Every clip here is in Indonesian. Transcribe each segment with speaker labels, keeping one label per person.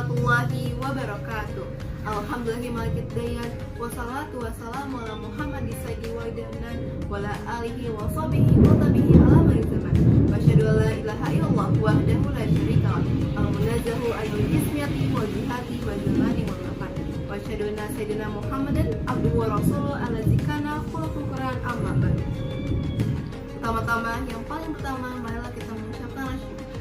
Speaker 1: warahmatullahi wabarakatuh. Alhamdulillahi malikid dayan, wassalatu wassalamu ala Muhammad sayyidi wa danan wa ala alihi wa sahbihi wa tabihi ala man zaman. Wa asyhadu an la ilaha illallah wahdahu la syarika lah, al-munazzahu anil ismiyati wa jihati wa jalani wa lafan. Wa asyhadu anna sayyidina Muhammadan abduhu wa rasuluhu allazi kana khuluqul Qur'an amma ba'd. Pertama-tama, yang paling pertama, marilah kita mengucapkan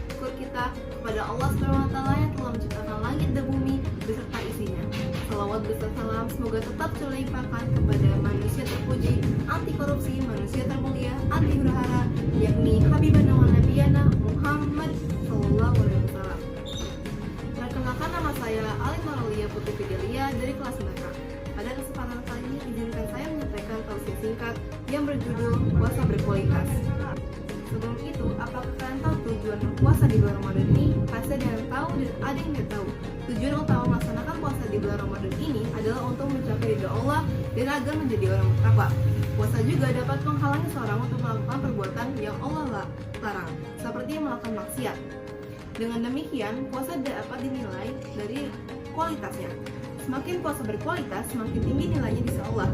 Speaker 1: syukur kita kepada Allah SWT yang telah menciptakan langit dan bumi beserta isinya. Salawat beserta salam semoga tetap terlimpahkan kepada manusia terpuji, anti korupsi, manusia termulia, anti huru-hara, yakni Habibana wa Nabiyana Muhammad Sallallahu Alaihi Wasallam. Perkenalkan, nama saya Alif Marolia Putri Fidelia dari kelas menengah. Pada kesempatan kali ini izinkan saya menyampaikan tausiah singkat yang berjudul puasa berkualitas. Sebelum itu, apakah kalian tahu tujuan puasa di bulan Ramadan ini? Pasti ada yang tahu dan ada yang tidak tahu. Tujuan utama melaksanakan puasa di bulan Ramadan ini adalah untuk mencapai ridha Allah dan agar menjadi orang bertakwa. Puasa juga dapat menghalangi seorang untuk melakukan perbuatan yang Allah larang, seperti melakukan maksiat. Dengan demikian, puasa dapat dinilai dari kualitasnya. Semakin puasa berkualitas, semakin tinggi nilainya di sisi Allah.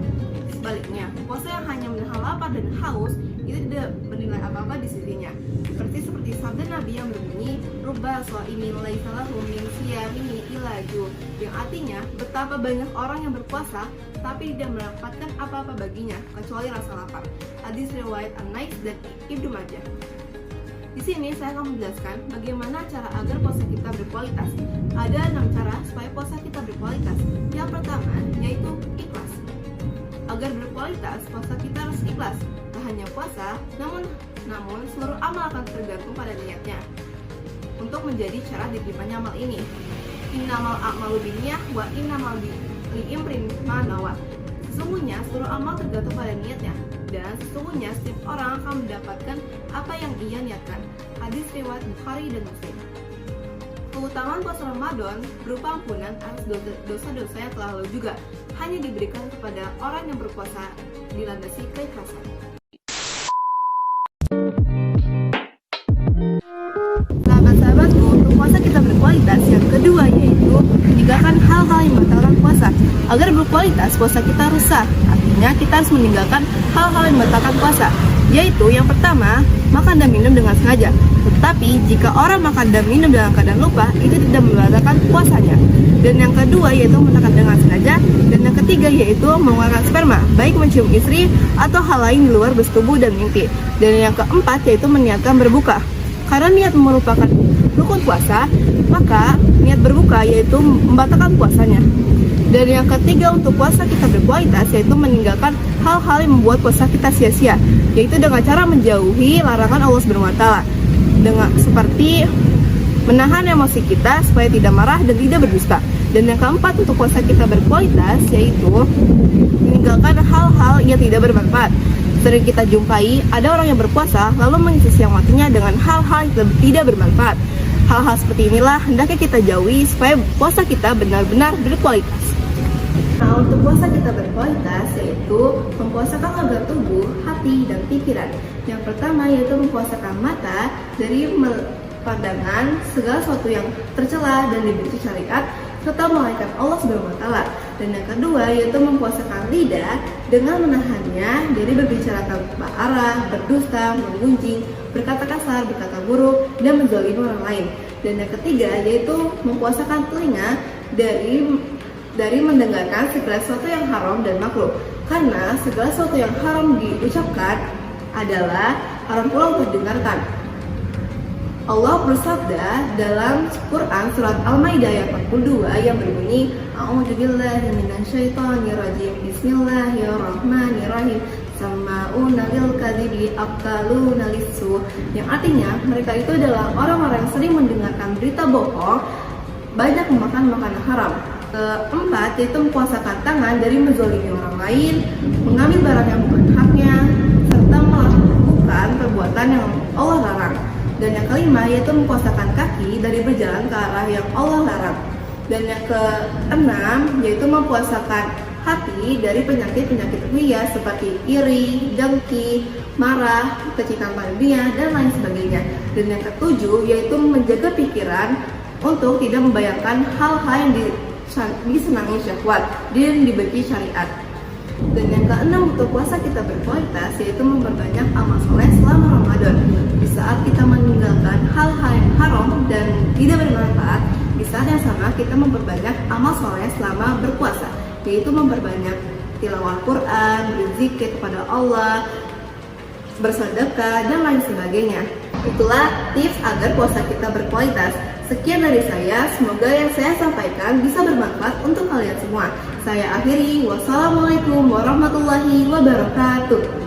Speaker 1: Sebaliknya, puasa yang hanya menahan lapar dan haus itu tidak bernilai apa-apa di sisinya. Seperti sabda Nabi yang berbunyi, "Rubba shaimin laisa lahu min siyamihi illa ju'," yang artinya betapa banyak orang yang berpuasa tapi tidak mendapatkan apa-apa baginya kecuali rasa lapar. Hadis riwayat An-Nais dan Ibnu Majah. Di sini saya akan menjelaskan bagaimana cara agar puasa kita berkualitas. Ada 6 cara supaya puasa kita berkualitas. Yang pertama yaitu ikhlas. Agar berkualitas, puasa kita harus ikhlas. Tak hanya puasa, namun seluruh amal akan tergantung pada niatnya. Untuk menjadi cara diterimanya amal ini, innamal a'malu binniyah wa innamal liimrin ma nawa. Sesungguhnya seluruh amal tergantung pada niatnya, dan sesungguhnya setiap orang akan mendapatkan apa yang ia niatkan. Hadis riwayat Bukhari dan Muslim. Keutamaan puasa Ramadan berupa ampunan atas dosa-dosa yang telah lalu juga hanya diberikan kepada orang yang berpuasa dilandasi keikhlasan. Sahabat-sahabatku, untuk puasa kita berkualitas, yang kedua yaitu meninggalkan hal-hal yang membatalkan puasa. Agar berkualitas, puasa kita rusak. Artinya kita harus meninggalkan hal-hal yang membatalkan puasa, yaitu yang pertama, makan dan minum dengan sengaja. Tetapi jika orang makan dan minum dalam keadaan lupa, itu tidak membatalkan puasanya. Dan yang kedua yaitu makan dengan sengaja. Dan yang ketiga yaitu mengeluarkan sperma, baik mencium istri atau hal lain di luar bersetubuh dan mimpi. Dan yang keempat yaitu meniatkan berbuka. Karena niat merupakan rukun puasa, maka niat berbuka yaitu membatalkan puasanya. Dan yang ketiga untuk puasa kita berkualitas yaitu meninggalkan hal-hal yang membuat puasa kita sia-sia, yaitu dengan cara menjauhi larangan Allah SWT, dengan seperti menahan emosi kita supaya tidak marah dan tidak berdusta. Dan yang keempat untuk puasa kita berkualitas yaitu meninggalkan hal-hal yang tidak bermanfaat. Sering kita jumpai ada orang yang berpuasa lalu mengisi siang waktunya dengan hal-hal yang tidak bermanfaat. Hal-hal seperti inilah hendaknya kita jauhi supaya puasa kita benar-benar berkualitas. Nah, untuk puasa kita berkualitas yaitu mempuasakan organ tubuh, hati, dan pikiran. Yang pertama yaitu mempuasakan mata dari pandangan segala sesuatu yang tercela dan dibenci syariat serta malaikat Allah SWT. Dan yang kedua yaitu mempuasakan lidah dengan menahannya dari berbicara tanpa arah, berdusta, menggunjing, berkata kasar, berkata buruk, dan menzalimi orang lain. Dan yang ketiga yaitu mempuasakan telinga dari mendengarkan segala sesuatu yang haram dan makruh. Karena segala sesuatu yang haram diucapkan adalah haram pula untuk didengarkan. Allah bersabda dalam Quran surat Al-Maidah ayat 42 yang berbunyi, "A'udzubillahi minasyaitonirrajim. Bismillahirrahmanirrahim. Sama'una lil kadhibi aqaluna lis-su." Yang artinya mereka itu adalah orang-orang yang sering mendengarkan berita bohong, banyak memakan makanan haram. Keempat yaitu mempuasakan tangan dari menzalimi orang lain, mengambil barang yang bukan haknya, serta melakukan perbuatan yang Allah larang. Dan yang kelima yaitu mempuasakan kaki dari berjalan ke arah yang Allah larang. Dan yang keenam yaitu mempuasakan hati dari penyakit-penyakit ria seperti iri, dengki, marah, kecintaan pada dunia, dan lain sebagainya. Dan yang ketujuh yaitu menjaga pikiran untuk tidak membayangkan hal-hal yang disenangi syahwat dan dibenci syariat. Dan yang keenam untuk puasa kita berkualitas yaitu memperbanyak amal soleh selama Ramadan. Di saat kita meninggalkan hal-hal yang haram dan tidak bermanfaat, di saat yang sama kita memperbanyak amal soleh selama berpuasa, yaitu memperbanyak tilawah Quran, berzikir kepada Allah, bersedekah, dan lain sebagainya. Itulah tips agar puasa kita berkualitas. Sekian dari saya, semoga yang saya sampaikan bisa bermanfaat untuk kalian semua. Saya akhiri, wassalamualaikum warahmatullahi wabarakatuh.